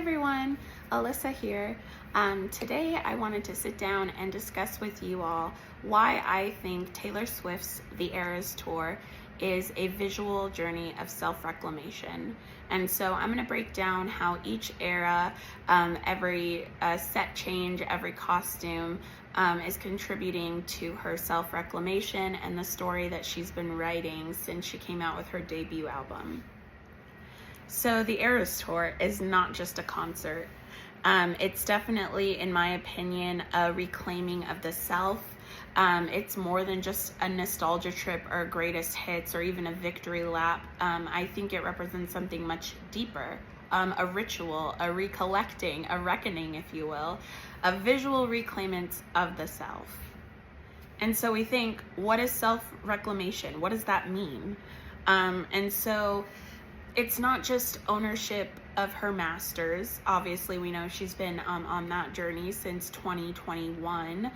everyone, Alyssa here. Today I wanted to sit down and discuss with you all why I think Taylor Swift's The Eras Tour is a visual journey of self-reclamation. And so I'm going to break down how each era, every set change, every costume is contributing to her self-reclamation and the story that she's been writing since she came out with her debut album. So the Eras Tour is not just a concert. It's definitely, in my opinion, a reclaiming of the self. It's more than just a nostalgia trip or greatest hits or even a victory lap. I think it represents something much deeper, a ritual, a recollecting, a reckoning, if you will, a visual reclaimance of the self. And so we think, what is self-reclamation? What does that mean? And so it's not just ownership of her masters. Obviously, we know she's been on that journey since 2021.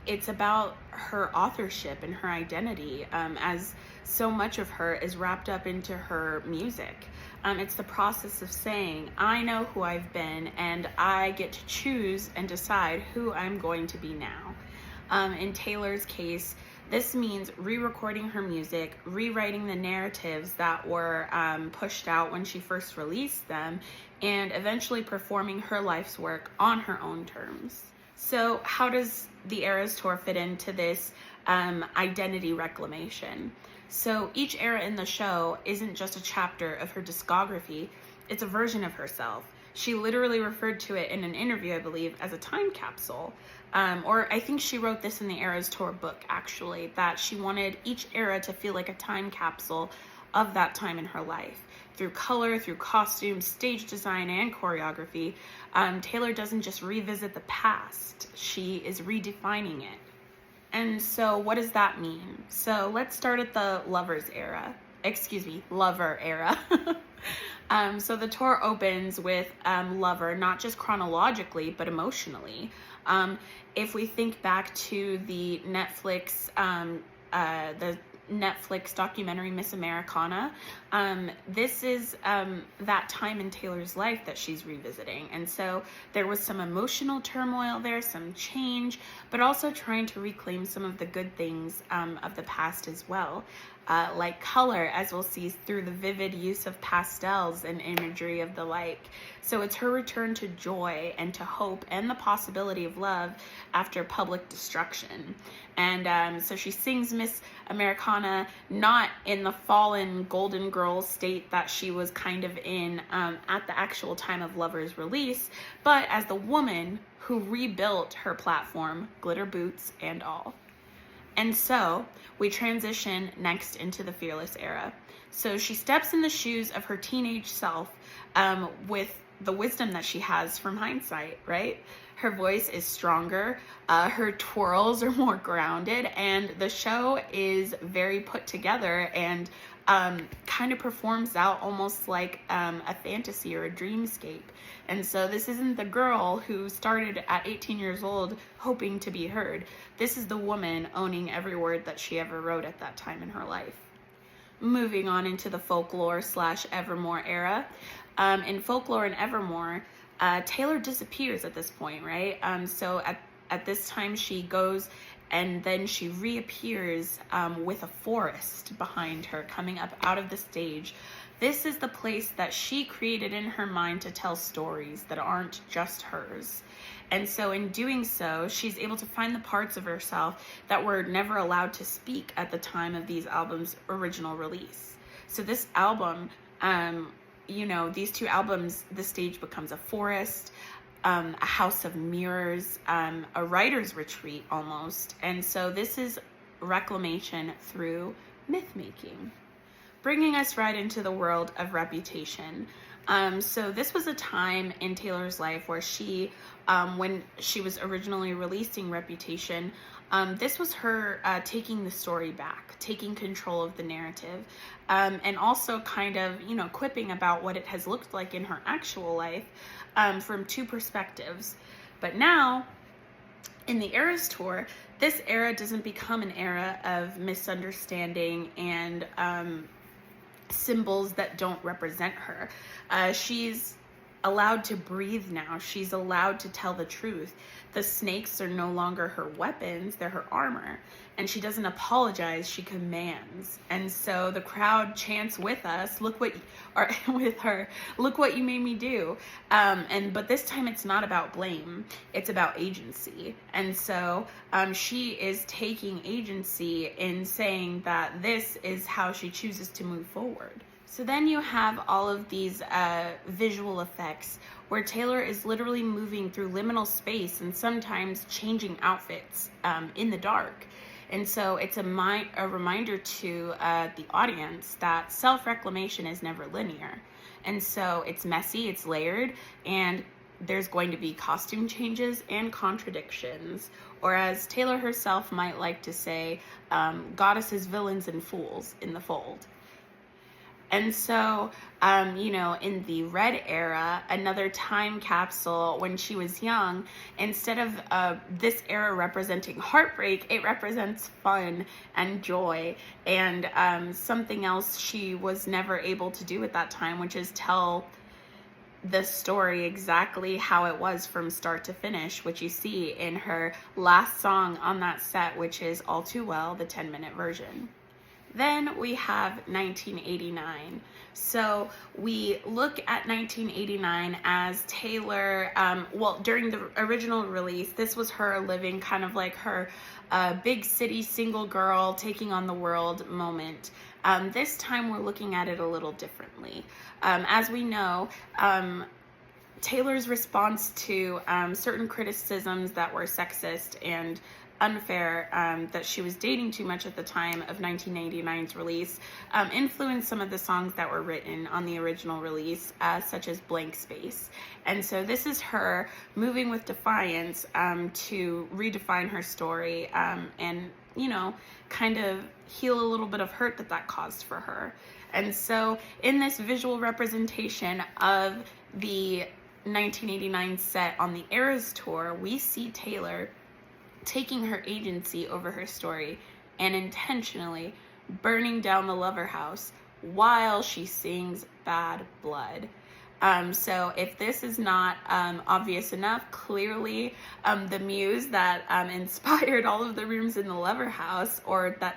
It's about her authorship and her identity, as so much of her is wrapped up into her music. It's the process of saying, I know who I've been, and I get to choose and decide who I'm going to be now. In Taylor's case, this means re-recording her music, rewriting the narratives that were pushed out when she first released them, and eventually performing her life's work on her own terms. So how does the Eras Tour fit into this identity reclamation? So each era in the show isn't just a chapter of her discography, it's a version of herself. She literally referred to it in an interview, I believe, as a time capsule. Or I think she wrote this in the Eras Tour book, actually, that she wanted each era to feel like a time capsule of that time in her life. Through color, through costume, stage design, and choreography, Taylor doesn't just revisit the past, she is redefining it. And so what does that mean? So let's start at the lover era. So the tour opens with Lover, not just chronologically, but emotionally. If we think back to the Netflix documentary Miss Americana, this is that time in Taylor's life that she's revisiting. And so there was some emotional turmoil there, some change, but also trying to reclaim some of the good things of the past as well. Like color, as we'll see through the vivid use of pastels and imagery of the like. So it's her return to joy and to hope and the possibility of love after public destruction. And so she sings Miss Americana not in the fallen golden girl state that she was kind of in at the actual time of Lover's release, but as the woman who rebuilt her platform, glitter boots and all. And so we transition next into the Fearless era. So she steps in the shoes of her teenage self with the wisdom that she has from hindsight, right? Her voice is stronger, her twirls are more grounded, and the show is very put together and kind of performs out almost like a fantasy or a dreamscape. And so this isn't the girl who started at 18 years old hoping to be heard. This is the woman owning every word that she ever wrote at that time in her life. Moving on into the Folklore / Evermore era. In Folklore and Evermore, Taylor disappears at this point, right? So at this time she goes and then she reappears with a forest behind her coming up out of the stage. This is the place that she created in her mind to tell stories that aren't just hers. And so in doing so, she's able to find the parts of herself that were never allowed to speak at the time of these albums' original release. So this album, these two albums, the stage becomes a forest, a house of mirrors, a writer's retreat almost. And so this is reclamation through myth-making, bringing us right into the world of Reputation. So this was a time in Taylor's life where she, when she was originally releasing Reputation, this was her taking the story back, taking control of the narrative, and also kind of, quipping about what it has looked like in her actual life from two perspectives. But now, in the Eras Tour, this era doesn't become an era of misunderstanding and symbols that don't represent her. She's allowed to breathe now. She's allowed to tell the truth. The snakes are no longer her weapons, they're her armor. And she doesn't apologize, she commands. And so the crowd chants with us, with her, look what you made me do. But this time it's not about blame, it's about agency. And so she is taking agency in saying that this is how she chooses to move forward. So then you have all of these visual effects where Taylor is literally moving through liminal space and sometimes changing outfits in the dark. And so it's a reminder to the audience that self-reclamation is never linear. And so it's messy, it's layered, and there's going to be costume changes and contradictions. Or as Taylor herself might like to say, goddesses, villains, and fools in the fold. And so, in the Red era, another time capsule when she was young, instead of this era representing heartbreak, it represents fun and joy and something else she was never able to do at that time, which is tell the story exactly how it was from start to finish, which you see in her last song on that set, which is All Too Well, the 10-minute version. Then we have 1989. So we look at 1989 as Taylor, during the original release, this was her living kind of like her big city single girl taking on the world moment. This time we're looking at it a little differently. As we know, Taylor's response to certain criticisms that were sexist and unfair, that she was dating too much at the time of 1989's release, influenced some of the songs that were written on the original release, such as Blank Space. And so this is her moving with defiance to redefine her story and, kind of heal a little bit of hurt that caused for her. And so in this visual representation of the 1989 set on the Eras tour, we see Taylor taking her agency over her story and intentionally burning down the Lover House while she sings Bad Blood. So if this is not obvious enough, clearly the muse that inspired all of the rooms in the Lover House, or that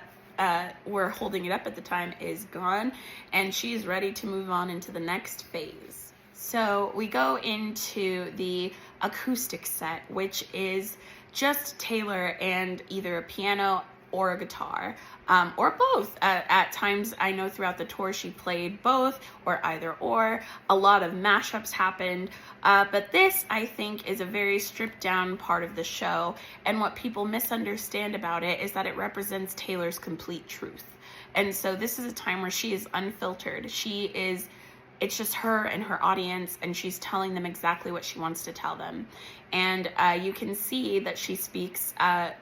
were holding it up at the time, is gone, and she's ready to move on into the next phase. So we go into the acoustic set, which is just Taylor and either a piano or a guitar, or both. At times, I know throughout the tour she played both or either or. A lot of mashups happened, but this, I think, is a very stripped down part of the show, and what people misunderstand about it is that it represents Taylor's complete truth. And so this is a time where she is unfiltered. It's just her and her audience, and she's telling them exactly what she wants to tell them. And you can see that she speaks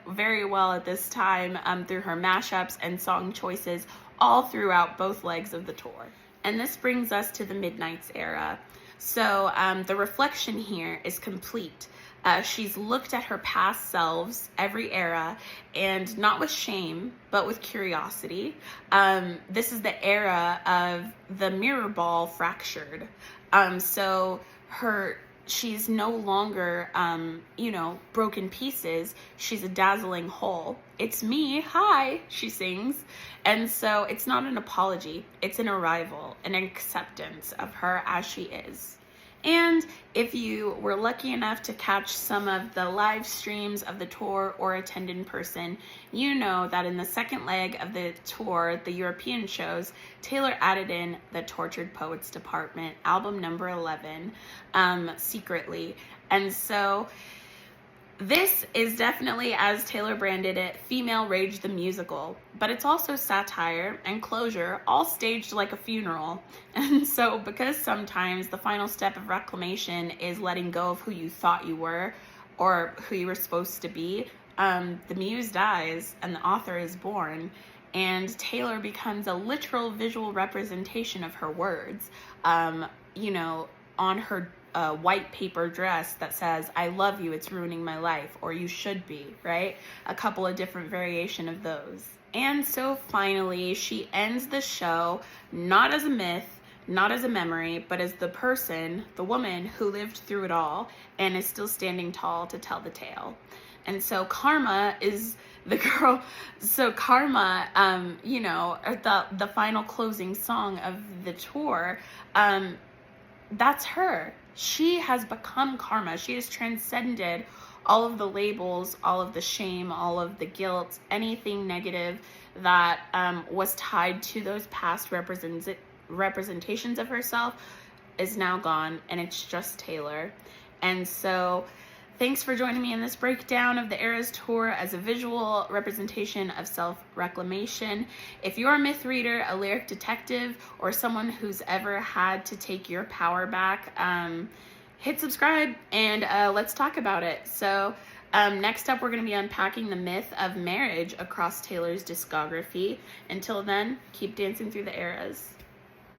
very well at this time through her mashups and song choices all throughout both legs of the tour. And this brings us to the Midnights era. So the reflection here is complete. She's looked at her past selves, every era, and not with shame, but with curiosity. This is the era of the mirrorball fractured. So she's no longer, broken pieces. She's a dazzling whole. It's me, hi, she sings. And so it's not an apology. It's an arrival, an acceptance of her as she is. And if you were lucky enough to catch some of the live streams of the tour or attend in person, you know that in the second leg of the tour, the European shows, Taylor added in the Tortured Poets Department, album number 11, secretly. And so this is definitely, as Taylor branded it, Female Rage the Musical, but it's also satire and closure, all staged like a funeral. And so because sometimes the final step of reclamation is letting go of who you thought you were or who you were supposed to be, the muse dies and the author is born, and Taylor becomes a literal visual representation of her words, on her white paper dress that says, I love you, it's ruining my life, or you should be, right? A couple of different variation of those. And so finally, she ends the show not as a myth, not as a memory, but as the person, the woman who lived through it all and is still standing tall to tell the tale. And so Karma is the girl. So Karma, you know, the final closing song of the tour, that's her. She has become Karma. She has transcended all of the labels, all of the shame, all of the guilt, anything negative that was tied to those past representations of herself is now gone, and it's just Taylor. And so thanks for joining me in this breakdown of the Eras Tour as a visual representation of self-reclamation. If you're a myth reader, a lyric detective, or someone who's ever had to take your power back, hit subscribe and let's talk about it. So next up, we're going to be unpacking the myth of marriage across Taylor's discography. Until then, keep dancing through the eras.